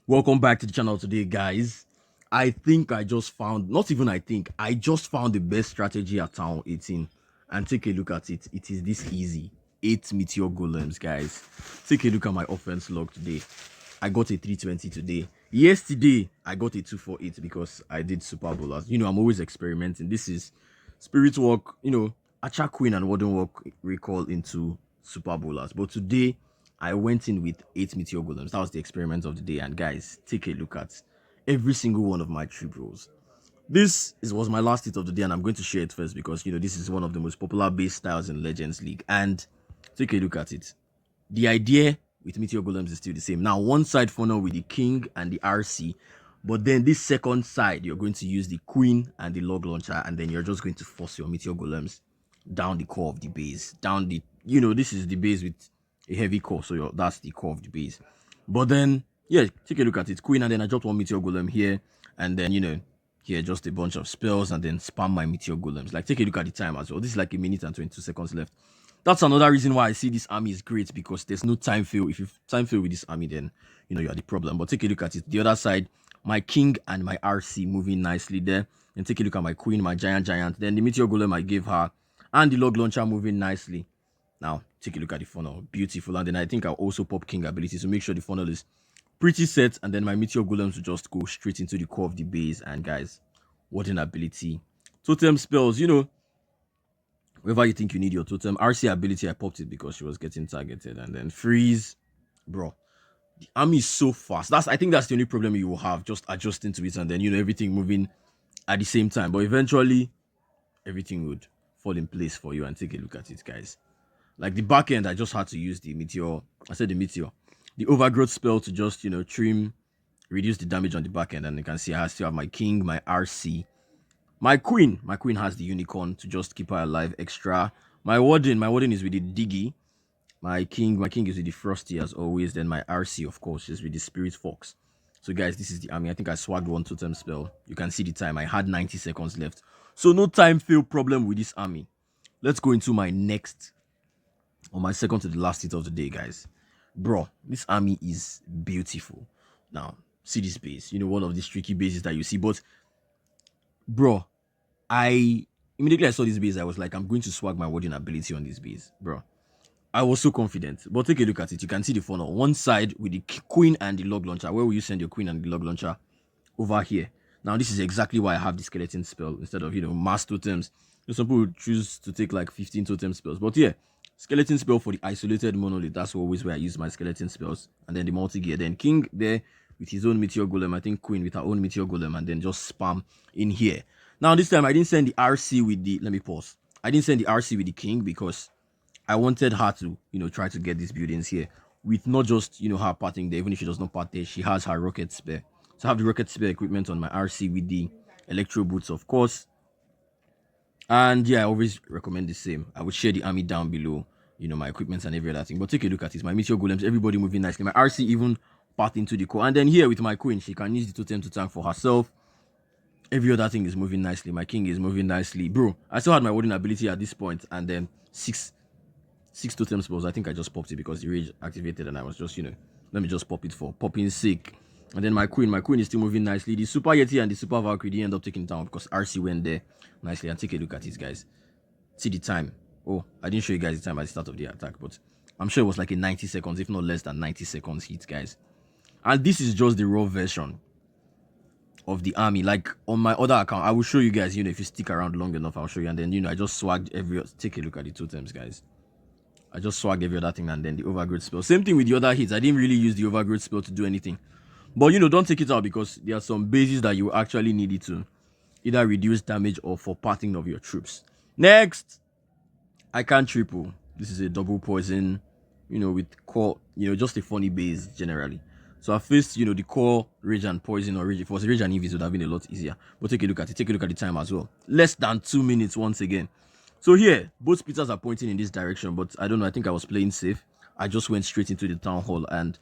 Welcome back to the channel today, guys. I think I just found, not even I think, I just found the best strategy at Town 18. And take a look at it. It is this easy. 8 Meteor Golems, guys. Take a look at my offense log today. I got a 320 today. Yesterday, I got a 248 because I did Super Bowlers. I'm always experimenting. This is Spirit Walk, Acha Queen and Warden Walk recall into Super Bowlers. But today, I went in with 8 Meteor Golems. That was the experiment of the day. And guys, take a look at every single one of my trip rolls. Was my last hit of the day, and I'm going to share it first because this is one of the most popular base styles in Legends League. And take a look at it. The idea with Meteor Golems is still the same. Now, one side funnel with the King and the RC, but then this second side, you're going to use the Queen and the Log Launcher, and then you're just going to force your Meteor Golems down the core of the base. Down the, this is the base with a heavy core, so that's the core of the base. But then, yeah, take a look at it. Queen, and then I dropped one Meteor Golem here, and then, here just a bunch of spells, and then spam my Meteor Golems. Like, take a look at the time as well. This is like 1 minute and 22 seconds left. That's another reason why I see this army is great, because there's no time fail. If you time fail with this army, then you are the problem. But take a look at it. The other side, my King and my RC moving nicely there. And take a look at my Queen, my Giant. Then the Meteor Golem I gave her, and the Log Launcher moving nicely. Now, take a look at the funnel. Beautiful. And then I think I'll also pop King ability to make sure the funnel is pretty set. And then my Meteor Golems will just go straight into the core of the base. And guys, what an ability. Totem spells, wherever you think you need your totem. RC ability, I popped it because she was getting targeted. And then freeze. Bro, the army is so fast. I think that's the only problem you will have, just adjusting to it, and then everything moving at the same time. But eventually, everything would fall in place for you. And take a look at it, guys. Like the back end, I just had to use the Meteor. I said the Meteor. The Overgrowth spell to just, trim, reduce the damage on the back end. And you can see I still have my King, my RC, my Queen. My Queen has the Unicorn to just keep her alive extra. My Warden is with the Diggy. My King is with the Frosty as always. Then my RC, of course, is with the Spirit Fox. So guys, this is the army. I think I swagged one totem spell. You can see the time. I had 90 seconds left. So no time fail problem with this army. Let's go into my next, or my second to the last hit of the day, guys. Bro, this army is beautiful. Now, see this base. One of these tricky bases that you see. But, bro, immediately I saw this base, I was like, I'm going to swag my warding ability on this base. Bro, I was so confident. But take a look at it. You can see the funnel. One side with the Queen and the Log Launcher. Where will you send your Queen and the Log Launcher? Over here. Now, this is exactly why I have the Skeleton spell instead of, mass totems. Some people choose to take like 15 totem spells. But yeah, Skeleton spell for the isolated monolith. That's always where I use my skeleton spells. And then the multi-gear. Then King there with his own Meteor Golem. I think Queen with her own Meteor Golem. And then just spam in here. Now, this time I didn't send the RC with the... Let me pause. I didn't send the RC with the King because I wanted her to, try to get these buildings here. With not just, her parting there. Even if she does not part there, she has her rocket spare. So I have the rocket spare equipment on my RC with the electro boots, of course. And yeah, I always recommend the same. I would share the army down below, my equipment and every other thing. But take a look at it. My Meteor Golems, everybody moving nicely. My RC even part into the core. And then here with my Queen, she can use the totem to tank for herself. Every other thing is moving nicely. My King is moving nicely. Bro, I still had my warding ability at this point. And then six totem spells. I think I just popped it because the rage activated. And I was just, let me just pop it for popping sake. And then my Queen is still moving nicely. The Super Yeti and the Super Valkyrie didn't end up taking down because RC went there nicely. And take a look at it, guys. See the time. Oh, I didn't show you guys the time at the start of the attack, but I'm sure it was like a 90 seconds, if not less than 90 seconds hit, guys. And this is just the raw version of the army. Like on my other account, I will show you guys, if you stick around long enough, I'll show you. And then, I just swagged take a look at the totems, guys. I just swagged every other thing, and then the overgrowth spell. Same thing with the other hits. I didn't really use the overgrowth spell to do anything. But, don't take it out because there are some bases that you actually need it to either reduce damage or for parting of your troops. Next, I can't triple. This is a double poison, with core, just a funny base generally. So I faced, the core, rage and poison, or rage. If it was rage and invis, it would have been a lot easier. But take a look at it. Take a look at the time as well. Less than 2 minutes once again. So here, both speeders are pointing in this direction, but I don't know. I think I was playing safe. I just went straight into the town hall, and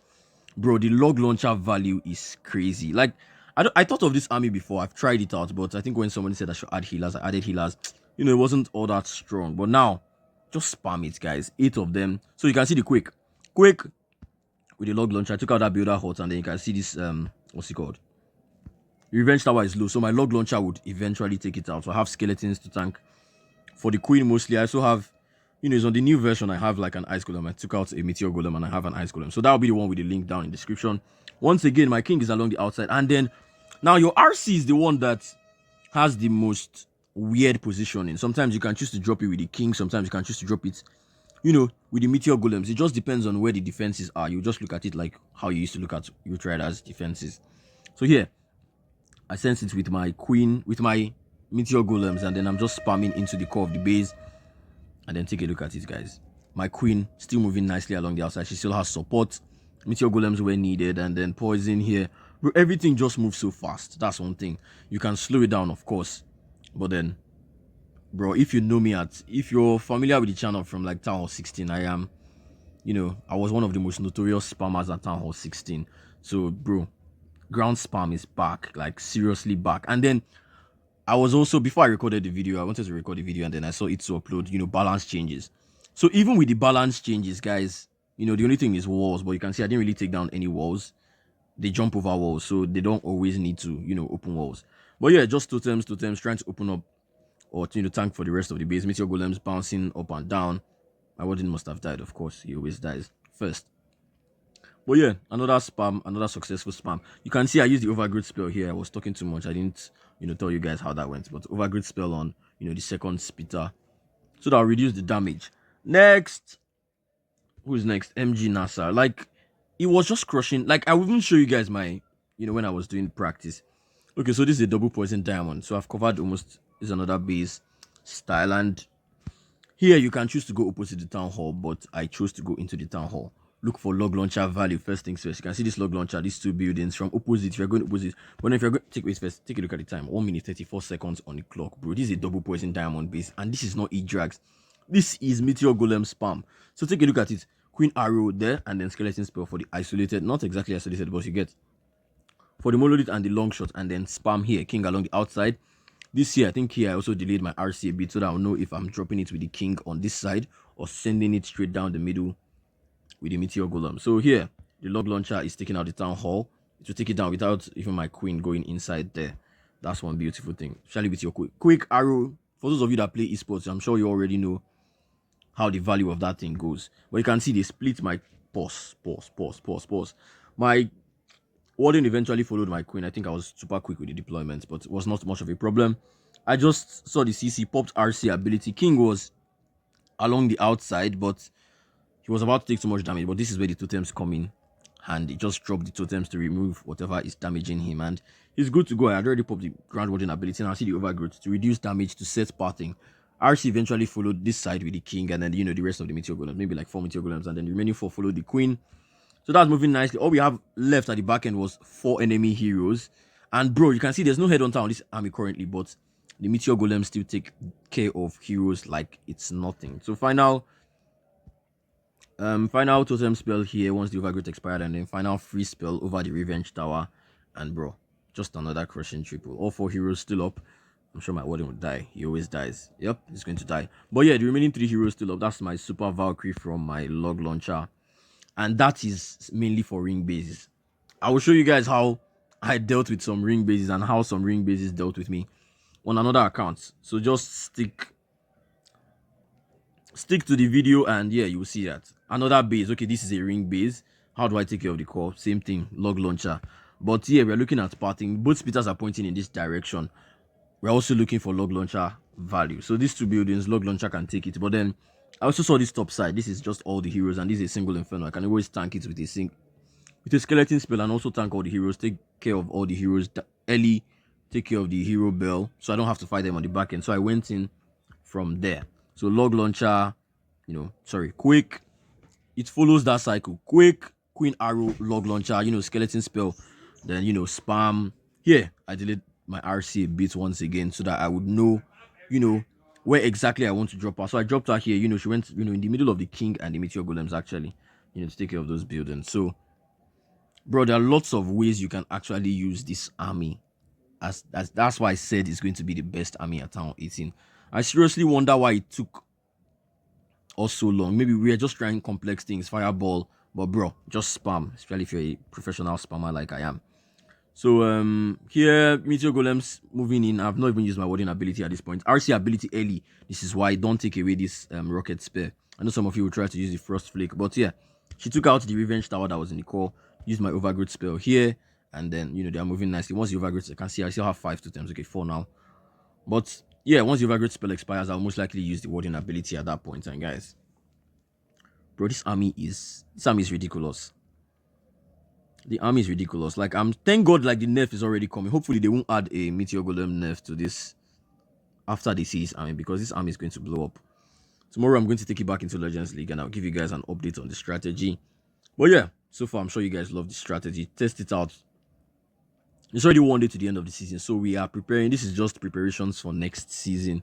bro, the log launcher value is crazy. Like, I thought of this army before. I've tried it out, but I think when someone said I should add healers, I added healers. It wasn't all that strong. But now, just spam it, guys. 8 of them. So you can see the quick. with the log launcher. I took out that builder hut, and then you can see this what's it called? Revenge tower is low, so my log launcher would eventually take it out. So I have skeletons to tank. For the queen mostly, I also have, it's on the new version, I have like an ice golem. I took out a meteor golem and I have an ice golem. So that'll be the one with the link down in the description. Once again, my king is along the outside. And then, now your RC is the one that has the most weird positioning. Sometimes you can choose to drop it with the king. Sometimes you can choose to drop it, with the meteor golems. It just depends on where the defenses are. You just look at it like how you used to look at Utriders defenses. So here, I sense it with my queen, with my meteor golems, and then I'm just spamming into the core of the base. And then take a look at it, guys. My queen still moving nicely along the outside. She still has support. Meteor golems were needed, and then poison here. Bro, everything just moves so fast. That's one thing. You can slow it down, of course, but then, bro, if you know me, if you're familiar with the channel from like Town Hall 16, I am, I was one of the most notorious spammers at Town Hall 16. So, bro, ground spam is back, like seriously back. And then I was also, before I recorded the video, I wanted to record the video, and then I saw it to upload, balance changes. So even with the balance changes, guys, the only thing is walls, but you can see I didn't really take down any walls. They jump over walls, so they don't always need to, open walls. But yeah, just totems, trying to open up or, tank for the rest of the base. Meteor golems bouncing up and down. My warden must have died, of course. He always dies first. But yeah, another spam, another successful spam. You can see I used the overgrowth spell here. I was talking too much. I didn't, tell you guys how that went. But overgrowth spell on, the second spitter. So that'll reduce the damage. Next. Who's next? MG Nassar. Like, it was just crushing. Like, I will even show you guys my, when I was doing practice. Okay, so this is a double poison diamond. So I've covered almost, this is another base style. And here you can choose to go opposite the town hall, but I chose to go into the town hall. Look for log launcher value first things first. You can see this log launcher, these two buildings from opposite. If you're going opposite, but if you're going take wait first, take a look at the time. 1 minute 34 seconds on the clock, bro. This is a double poison diamond base, and this is not E-Drags. This is meteor golem spam. So take a look at it. Queen arrow there, and then skeleton spell for the isolated, not exactly isolated, but you get for the monolith and the long shot, and then spam here, king along the outside. This here, I think here I also delayed my RC a bit so that I'll know if I'm dropping it with the king on this side or sending it straight down the middle with the meteor golem. So here, the log launcher is taking out the town hall. It will take it down without even my queen going inside there. That's one beautiful thing, especially with your quick arrow. For those of you that play esports, I'm sure you already know how the value of that thing goes. But you can see they split my pause. My warden eventually followed my queen. I think I was super quick with the deployment, but it was not much of a problem. I just saw the CC popped RC ability. King was along the outside, but he was about to take too much damage. But this is where the totems come in handy. Just drop the totems to remove whatever is damaging him, and he's good to go. I had already popped the ground warden ability, and I see the overgrowth to reduce damage to set pathing. RC eventually followed this side with the king, and then the rest of the meteor golems, maybe like 4 meteor golems, and then the remaining 4 followed the queen. So that's moving nicely. All we have left at the back end was 4 enemy heroes. And bro, you can see there's no head hunter on this army currently, but the meteor golems still take care of heroes like it's nothing. So final totem spell here once the overgrowth expired, and then final free spell over the revenge tower. And bro, just another crushing triple. All 4 heroes still up. I'm sure my warden will die. He always dies. Yep, he's going to die. But yeah, the remaining 3 heroes still up. That's my super Valkyrie from my log launcher. And that is mainly for ring bases. I will show you guys how I dealt with some ring bases and how some ring bases dealt with me on another account. So just stick to the video, and yeah, you will see that. Another base. Okay, this is a ring base. How do I take care of the core? Same thing, log launcher. But yeah, we're looking at parting. Both speeders are pointing in this direction. We're also looking for log launcher value. So these 2 buildings, log launcher can take it. But then I also saw this top side. This is just all the heroes, and this is a single inferno. I can always tank it with a skeleton spell, and also tank all the heroes, take care of all the heroes early, take care of the hero bell, so I don't have to fight them on the back end. So I went in from there. So log launcher, quick. It follows that cycle. Quick, queen arrow, log launcher, skeleton spell, then spam. Here, I delayed my RC a bit once again so that I would know, where exactly I want to drop her. So I dropped her here. She went, in the middle of the king and the meteor golems actually, to take care of those buildings. So, bro, there are lots of ways you can actually use this army. That's why I said it's going to be the best army at Town 18. I seriously wonder why it took us so long. Maybe we are just trying complex things. Fireball, But bro, just spam, especially if you're a professional spammer like I am. So here Meteor Golems moving in. I've not even used my warding ability at this point. RC ability early. This is why don't take away this rocket spear. I know some of you will try to use the frost flake, but yeah, she took out the revenge tower that was in the core. Used my overgrowth spell here, and then they are moving nicely. Once the overgrowth, I can see I still have 5 totems. Okay, 4 now. But yeah, once the overgrowth spell expires, I'll most likely use the warding ability at that point. And guys, bro, this army is ridiculous. The army is ridiculous. Like, thank God, like, the nerf is already coming. Hopefully, they won't add a Meteor Golem nerf to this after they see this army, because this army is going to blow up. Tomorrow, I'm going to take it back into Legends League, and I'll give you guys an update on the strategy. But yeah, so far, I'm sure you guys love the strategy. Test it out. It's already 1 day to the end of the season, so we are preparing. This is just preparations for next season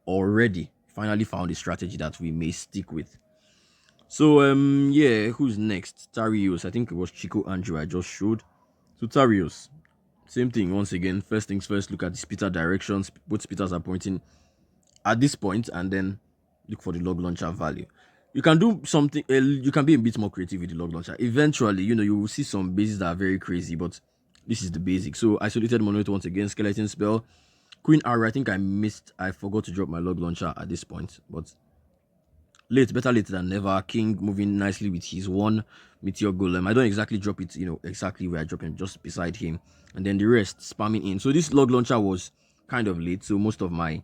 already. Finally found a strategy that we may stick with. So yeah, who's next? Tarios. I think it was Chico Andrew I just showed. So Tarios, same thing once again. First things first, look at the spitter directions. Both spitters are pointing at this point, and then look for the log launcher value. You can do something. You can be a bit more creative with the log launcher. Eventually, you will see some bases that are very crazy, but this is the basic. So isolated monolith once again. Skeleton spell. Queen arrow. I think I forgot to drop my log launcher at this point, but better late than never. King moving nicely with his 1 Meteor Golem. I don't exactly drop it, exactly where I drop him, just beside him. And then the rest spamming in. So this log launcher was kind of late, so most of my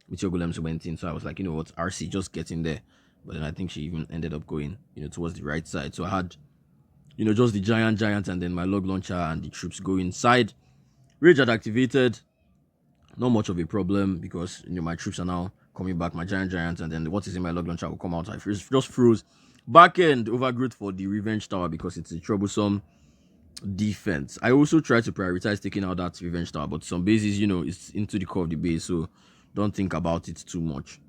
Meteor Golems went in. So I was like, you know what, RC, just get in there. But then I think she even ended up going, towards the right side. So I had, just the giant, and then my log launcher and the troops go inside. Rage had activated. Not much of a problem, because my troops are now coming back, my giant, and then what is in my log launcher will come out. I just froze back end overgrowth for the revenge tower, because it's a troublesome defense. I also try to prioritize taking out that revenge tower, but some bases, it's into the core of the base, so don't think about it too much.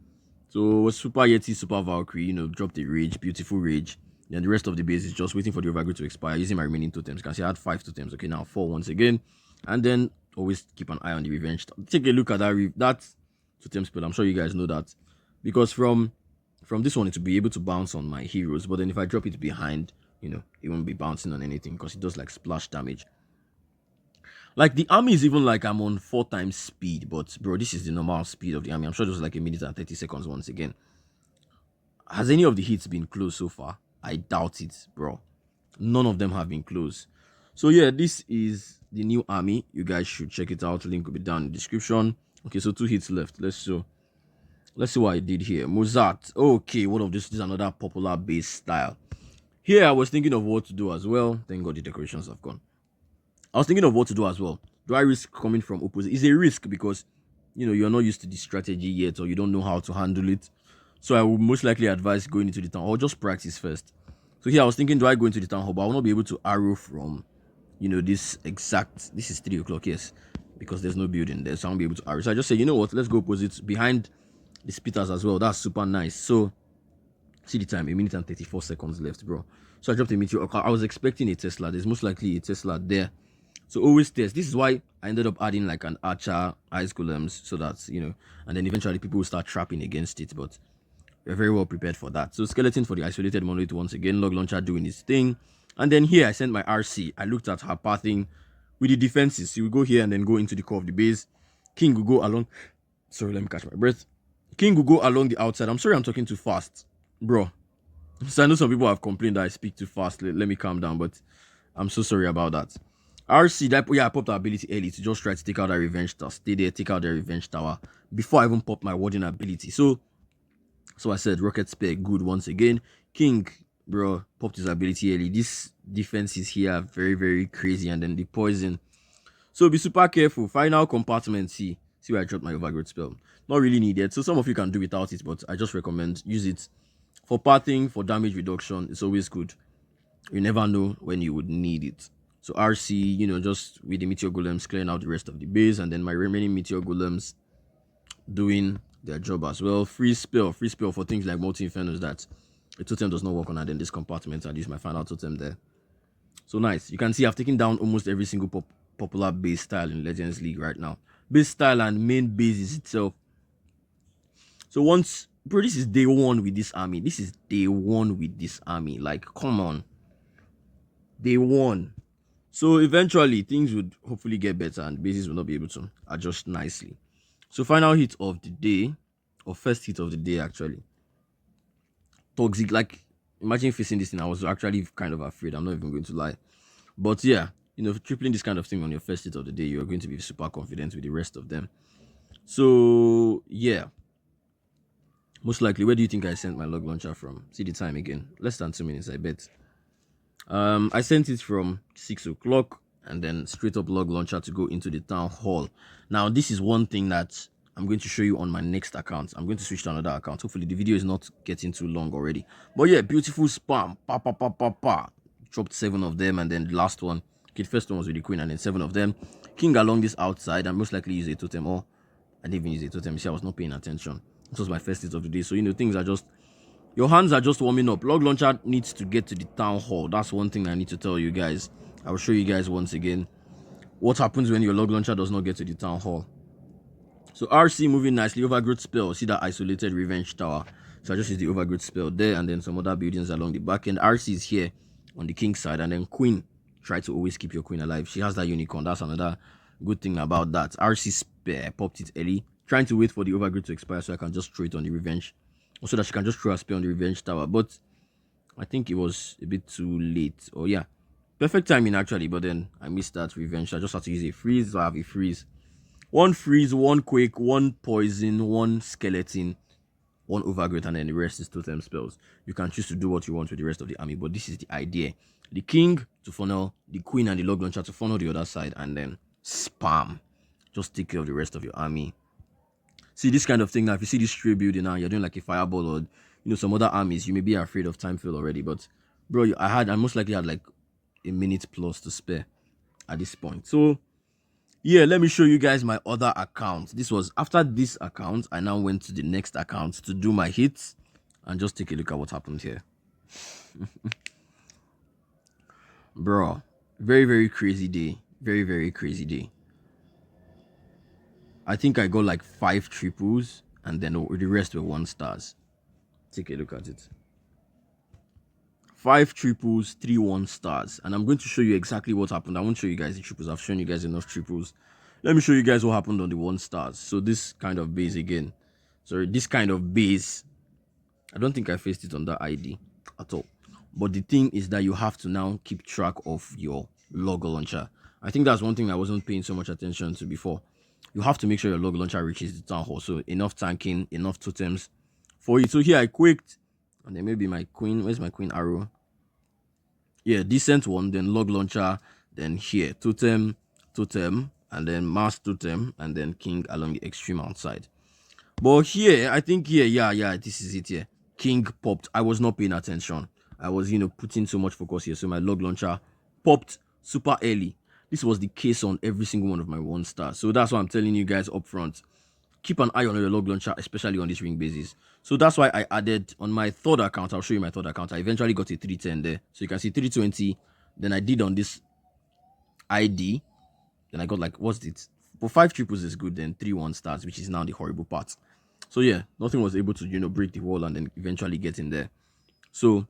So Super Yeti, Super Valkyrie, dropped the rage, beautiful rage. Then the rest of the base is just waiting for the overgrowth to expire, using my remaining totems. You can see I had 5 totems. Okay, now 4 once again. And then always keep an eye on the revenge. Take a look at that totem spell. I'm sure you guys know that, because from this one, it will be able to bounce on my heroes. But then if I drop it behind, it won't be bouncing on anything, because it does like splash damage. Like, the army is even like I'm on 4 times speed, but bro, this is the normal speed of the army. I'm sure it was like 1 minute and 30 seconds once again. Has any of the hits been close so far? I doubt it, bro. None of them have been close. So yeah, this is the new army. You guys should check it out. Link will be down in the description. Okay, so 2 hits left. Let's see what I did here. Mozart. Okay, what of this is another popular base style. Here I was thinking of what to do as well. Thank God the decorations have gone. I was thinking of what to do as well. Do I risk coming from opposite? It's a risk, because you're not used to the strategy yet, or you don't know how to handle it. So I would most likely advise going into the town, or just practice first. So here I was thinking, do I go into the town hall? But I will not be able to arrow from this is 3 o'clock, yes, because there's no building there, so I won't be able to arrow. So I just say, you know what, let's go opposite, behind the spitters as well. That's super nice. So see the time, 1 minute and 34 seconds left, bro. So I dropped a Meteor. I was expecting a Tesla. There's most likely a Tesla there, so always test. This is why I ended up adding like an archer, ice golems, so that and then eventually people will start trapping against it. But we're very well prepared for that. So skeleton for the isolated monolith once again. Log launcher doing its thing. And then here I sent my RC. I looked at her pathing with the defenses. She will go here and then go into the core of the base. King will go along. Sorry, let me catch my breath. King will go along the outside. I'm sorry I'm talking too fast, bro. So I know some people have complained that I speak too fast. Let me calm down, but I'm so sorry about that. RC, I popped the ability early to just try to take out that revenge tower. Stay there, take out the revenge tower before I even pop my warding ability. So I said rocket spear good once again. King, bro, popped his ability early. This defense is here very, very crazy, and then the poison. So be super careful. Final compartment. See where I dropped my overgrowth spell. Not really needed. So some of you can do without it, but I just recommend use it for pathing, for damage reduction. It's always good. You never know when you would need it. So RC, just with the Meteor Golems clearing out the rest of the base, and then my remaining Meteor Golems doing their job as well. Free spell for things like multi infernos that a totem does not work on, and then this compartment, I'd use my final totem there. So nice. You can see I've taken down almost every single popular base style in Legends League right now. Base style and main bases itself. So once, bro, this is day 1 with this army. Like, come on. They won. So eventually things would hopefully get better and bases will not be able to adjust nicely. So final hit of the day, or first hit of the day actually. Toxic, like imagine facing this thing. I was actually kind of afraid. I'm not even going to lie. But yeah, tripling this kind of thing on your first hit of the day, you're going to be super confident with the rest of them. So yeah, most likely, where do you think I sent my log launcher from? See the time again. Less than 2 minutes, I bet. I sent it from 6 o'clock and then straight up log launcher to go into the town hall. Now, this is one thing that I'm going to show you on my next account. I'm going to switch to another account. Hopefully, the video is not getting too long already. But yeah, beautiful spam. Pa pa pa pa pa. Dropped 7 of them, and then the last one. Okay, the first one was with the queen, and then 7 of them. King along this outside, and most likely use a totem. Or I didn't even use a totem. See, I was not paying attention. This was my first hit of the day. So things are just your hands are just warming up. Log launcher needs to get to the town hall. That's one thing I need to tell you guys. I will show you guys once again what happens when your log launcher does not get to the town hall. So RC moving nicely. Overgrowth spell. See that isolated revenge tower. So I just use the overgrowth spell there and then some other buildings along the back end. RC is here on the king side, and then queen. Try to always keep your queen alive. She has that unicorn. That's another good thing about that. RC spare popped it early. Trying to wait for the overgrowth to expire so I can just throw it on the revenge. So that she can just throw a spell on the revenge tower. But I think it was a bit too late. Oh yeah, perfect timing actually, but then I missed that revenge. I just had to use a freeze. So I have a freeze. One freeze, one quake, one poison, one skeleton, one overgrowth, and then the rest is totem spells. You can choose to do what you want with the rest of the army, but this is the idea. The king to funnel, the queen and the log launcher to funnel the other side, and then spam. Just take care of the rest of your army. See this kind of thing now. If you see this stray building now, you're doing like a fireball or some other armies, you may be afraid of time fill already. But bro, I most likely had like a minute plus to spare at this point. So yeah, let me show you guys my other account. This was after this account. I now went to the next account to do my hits and just take a look at what happened here. Bro, very, very crazy day. Very, very crazy day. I think I got like 5 triples and then the rest were 1 stars. Take a look at it. 5 triples, 3 1 stars. And I'm going to show you exactly what happened. I won't show you guys the triples. I've shown you guys enough triples. Let me show you guys what happened on the 1 stars. So this kind of base again. Sorry, this kind of base. I don't think I faced it on that ID at all. But the thing is that you have to now keep track of your log launcher. I think that's one thing I wasn't paying so much attention to before. You have to make sure your log launcher reaches the town hall. So enough tanking, enough totems for it. So here I quaked. And then maybe my queen. Where's my queen arrow? Yeah, decent one. Then log launcher. Then here, totem, and then mass totem, and then king along the extreme outside. But here, I think here, yeah, this is it here. King popped. I was not paying attention. I was, putting so much focus here. So my log launcher popped super early. This was the case on every single one of my 1 star. So that's why I'm telling you guys up front. Keep an eye on your log launcher, especially on this ring basis. So that's why I added on my 3rd account. I'll show you my 3rd account. I eventually got a 310 there. So you can see 320. Then I did on this ID. Then I got like, what's it? For 5 triples is good. Then 3 1 stars, which is now the horrible part. So yeah, nothing was able to, break the wall and then eventually get in there. So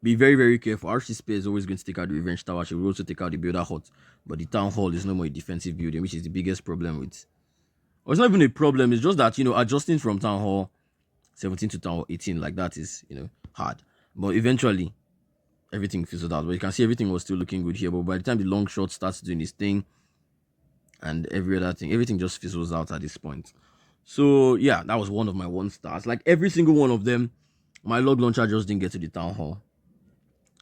be very, very careful. RC Spear is always going to take out the revenge tower. She will also take out the builder hut. But the town hall is no more a defensive building, which is the biggest problem with. Or it's not even a problem. It's just that, adjusting from town hall 17 to town hall 18 like that is, hard. But eventually, everything fizzled out. But you can see everything was still looking good here. But by the time the long shot starts doing this thing and every other thing, everything just fizzles out at this point. So yeah, that was one of my 1 stars. Like every single one of them, my log launcher just didn't get to the town hall.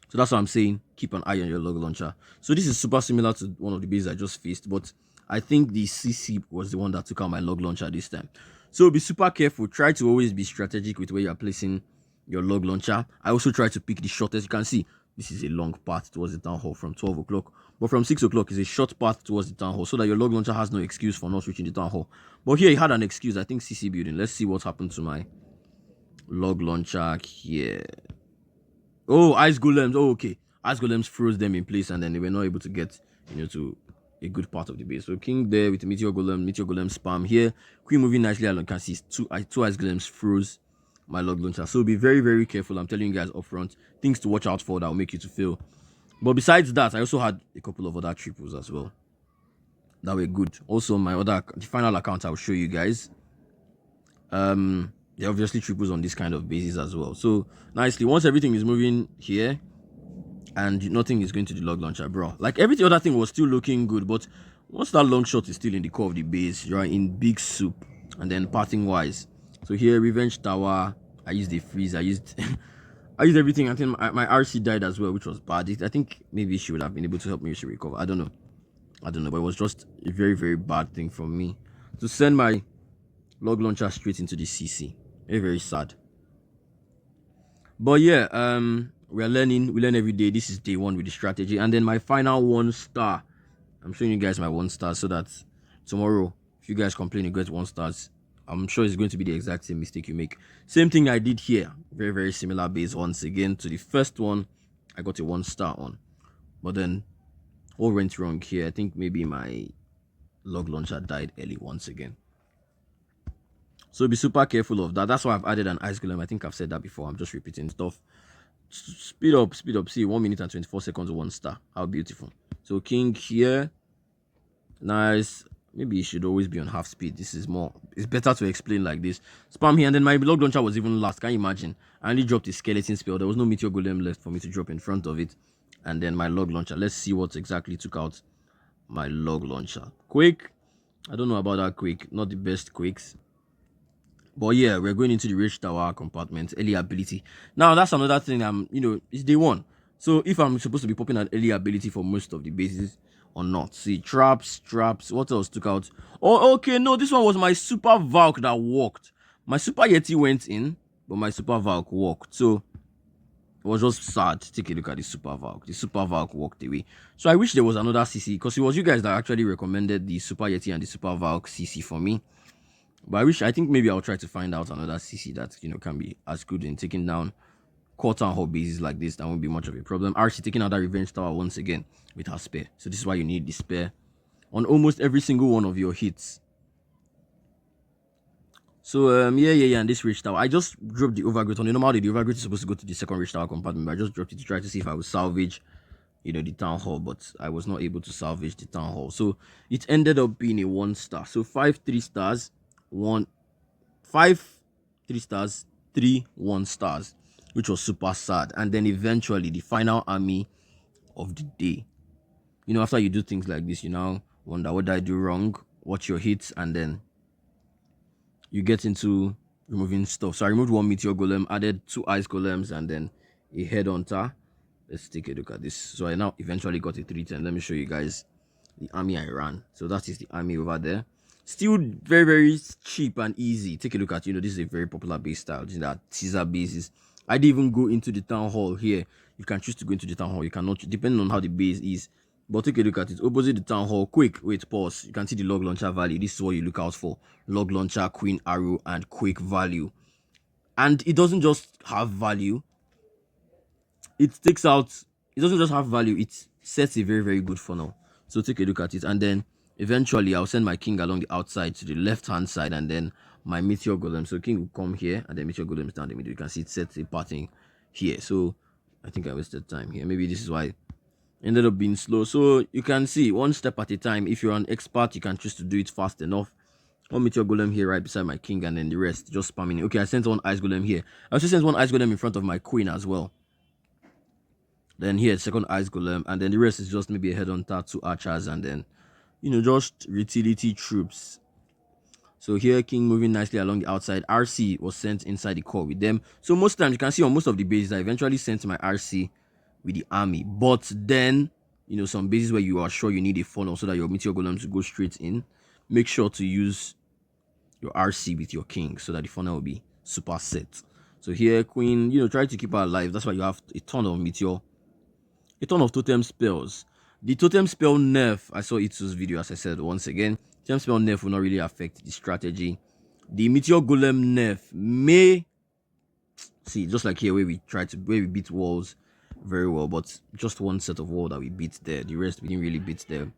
So that's what I'm saying. Keep an eye on your log launcher. So this is super similar to one of the bases I just faced, but I think the CC was the one that took out my log launcher this time. So be super careful. Try to always be strategic with where you're placing your log launcher. I also try to pick the shortest. You can see this is a long path towards the town hall from 12 o'clock. But from 6 o'clock is a short path towards the town hall so that your log launcher has no excuse for not reaching the town hall. But here he had an excuse. I think CC building. Let's see what happened to my log launcher here. Oh, ice golems. Oh, okay. Ice golems froze them in place and then they were not able to get, to a good part of the base. So king there with the meteor golem spam here. Queen moving nicely along. Can see two ice golems froze my log launcher. So be very, very careful. I'm telling you guys up front. Things to watch out for that will make you to fail. But besides that, I also had a couple of other triples as well that were good. Also, the final account I'll show you guys. They're obviously triples on this kind of basis as well. So nicely, once everything is moving here, and nothing is going to the log launcher, bro. Like every other thing was still looking good, but once that long shot is still in the core of the base, you're in big soup. And then parting wise, so here revenge tower, I used the freeze, I used I used everything. I think my RC died as well, which was bad. I think maybe she would have been able to help me to recover. I don't know, but it was just a very, very bad thing from me to send my log launcher straight into the CC. Very, very sad. But yeah, we learn every day. This is day one with the strategy, and then my final 1 star. I'm showing you guys my 1 star so that tomorrow, if you guys complain you get 1 stars, I'm sure it's going to be the exact same mistake you make. Same thing I did here. Very, very similar base once again to the first one. I got a 1 star on, but then what went wrong here? I think maybe my log launcher died early once again. So be super careful of that. That's why I've added an ice golem. I think I've said that before. I'm just repeating stuff. Speed up. See, 1 minute and 24 seconds, 1 star. How beautiful. So king here. Nice. Maybe it should always be on half speed. This is more. It's better to explain like this. Spam here, and then my log launcher was even last. Can you imagine? I only dropped a skeleton spell. There was no meteor golem left for me to drop in front of it. And then my log launcher. Let's see what exactly took out my log launcher. Quick. I don't know about that quick. Not the best quicks. But yeah, we're going into the rage tower compartment, early ability. Now that's another thing. It's day one. So if I'm supposed to be popping an early ability for most of the bases or not. See, traps. What else took out? Oh, okay, no, this one was my super Valk that worked. My super Yeti went in, but my super Valk worked. So it was just sad. Take a look at the super Valk. The super Valk walked away. So I wish there was another CC, because it was you guys that actually recommended the super Yeti and the super Valk CC for me. But I think maybe I'll try to find out another CC that, can be as good in taking down quarter and whole bases like this. That won't be much of a problem. RC taking out that revenge tower once again with her spear. So this is why you need the spear on almost every single one of your hits. So yeah, and this rage tower, I just dropped the overgrowth on. Normally the overgrowth is supposed to go to the second rage tower compartment, but I just dropped it to try to see if I would salvage the town hall, but I was not able to salvage the town hall. So it ended up being a 1 star. So 5 3 stars, 5 3 stars, 3 1 stars, which was super sad. And then eventually the final army of the day. After you do things like this, you now wonder, what did I do wrong? Watch your hits, and then you get into removing stuff. So I removed 1 meteor golem, added 2 ice golems, and then a headhunter. Let's take a look at this. So I now eventually got a 310. Let me show you guys the army I ran. So that is the army over there. Still very, very cheap and easy. Take a look at, this is a very popular base style. That Caesar bases. I didn't even go into the town hall here. You can choose to go into the town hall. You cannot, depending on how the base is. But take a look at it. Opposite the town hall. Quick. Wait, pause. You can see the log launcher value. This is what you look out for. Log launcher, queen arrow, and quick value. And it doesn't just have value. It doesn't just have value. It sets a very, very good funnel. So take a look at it. And then eventually I'll send my king along the outside to the left hand side, and then my meteor golem. So king will come here, and then meteor golem is down the middle. You can see it sets a pattern here. So I think I wasted time here. Maybe this is why it ended up being slow. So you can see 1 step at a time. If you're an expert, you can choose to do it fast enough. 1 meteor golem here right beside my king, and then the rest just spamming. Okay, I sent 1 ice golem here. I also sent 1 ice golem in front of my queen as well. Then here, second ice golem, and then the rest is just maybe a headhunter, 2 archers, and then just utility troops. So here, king moving nicely along the outside. RC was sent inside the core with them. So most times you can see on most of the bases, I eventually sent my RC with the army. But then, some bases where you are sure you need a funnel so that your meteor golems will go straight in, make sure to use your RC with your king so that the funnel will be super set. So here, queen, try to keep her alive. That's why you have a ton of meteor. A ton of totem spells. The totem spell nerf, I saw Itsu's video, as I said once again. Totem spell nerf will not really affect the strategy. The meteor golem nerf may, see, just like here where we beat walls very well, but just 1 set of wall that we beat there. The rest we didn't really beat there.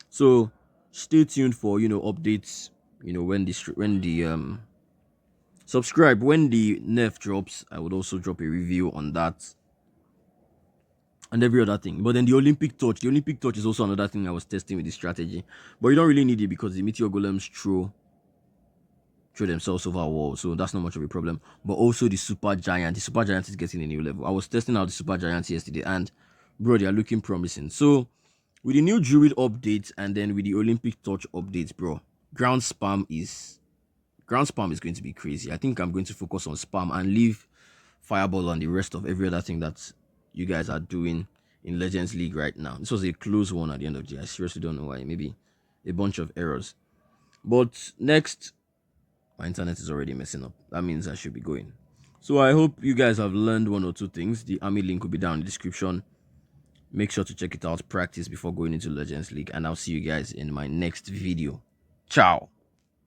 So stay tuned for updates. Subscribe when the nerf drops. I would also drop a review on that. and every other thing. But then the Olympic touch is also another thing I was testing with the strategy. But you don't really need it because the meteor golems throw themselves over a wall, so that's not much of a problem. But also the super giant. The super giant is getting a new level. I was testing out the super giant yesterday, and bro, they are looking promising. So with the new druid update and then with the Olympic touch updates, bro, ground spam is going to be crazy. I think I'm going to focus on spam and leave fireball on the rest of every other thing that you guys are doing in Legends League right now. This was a close one at the end of the day. I seriously don't know why. Maybe a bunch of errors. But next, my internet is already messing up. That means I should be going. So I hope you guys have learned one or two things. The army link will be down in the description. Make sure to check it out, practice before going into Legends League, and I'll see you guys in my next video. Ciao.